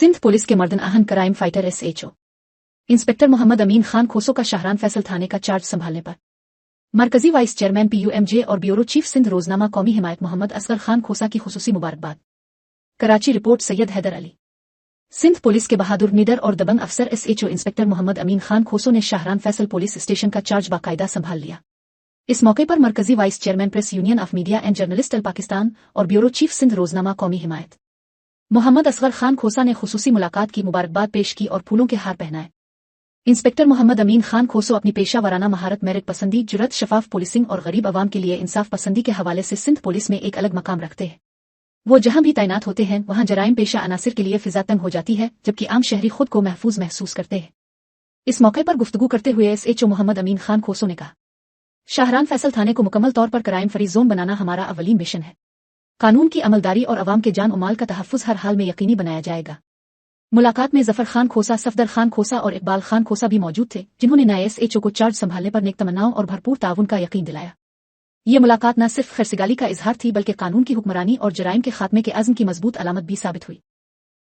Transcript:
Sindh police के मर्दन आहन crime fighter SHO inspector Mohammad Amin Khan Khoso का शाहरान फैसल थाने का चार्ज संभालने पर मरकजी वाइस चेयरमैन PUMJ और ब्यूरो चीफ सिंध रोजनामा कौमी हिमायत मोहम्मद असगर खान खोसा की खुसूसी मुबारकबाद। कराची रिपोर्ट सैयद हैदर अली। सिंध पुलिस के बहादुर निडर और दबंग अफसर SHO इंस्पेक्टर मोहम्मद अमीन खान खोसो ने शाहरान फैसल पुलिस स्टेशन का चार्ज बाकायदा संभाल लिया। इस मौके पर मरकजी vice chairman press union of media and journalist Pakistan और ब्यूरो चीफ सिंध रोजनामा कौमी हिमायत मोहम्मद असगर खान खोसा ने खुसूसी मुलाकात की मुबारकबाद पेश की और फूलों के हार पहनाए। इंस्पेक्टर मोहम्मद अमीन खान खोसो अपनी पेशा वाराना महारत, मेरिट पसंदी, जुर्रत, शफाफ पुलिसिंग और गरीब आवाम के लिए इंसाफ पसंदी के हवाले से सिंध पुलिस में एक अलग मकाम रखते हैं। वो जहां भी तैनात होते हैं वहां जराइम पेशा अनासिर के लिए फिजा तंग हो जाती है, जबकि आम शहरी खुद को महफूज महसूस करते हैं। इस मौके पर गुफ्तगू करते हुए SHO मोहम्मद अमीन खान खोसो ने कहा, शाहरान फैसल थाने को मुकम्मल तौर पर क्राइम फ्री जोन बनाना हमारा अवलीन मिशन है। कानून की अमलदारी और अवाम के जान और माल का तहफ़्फ़ुज़ हर हाल में यकीनी बनाया जाएगा। मुलाकात में जफर खान खोसा, सफदर खान खोसा और इकबाल खान खोसा भी मौजूद थे, जिन्होंने नए SHO को चार्ज संभालने पर नेक तमन्नाओं और भरपूर ताउन का यकीन दिलाया। ये मुलाकात न सिर्फ खैरसिगाली का इजहार थी, बल्कि कानून की हुक्मरानी और जराइम के खात्मे के अज़्म की मजबूत अलामत भी साबित हुई।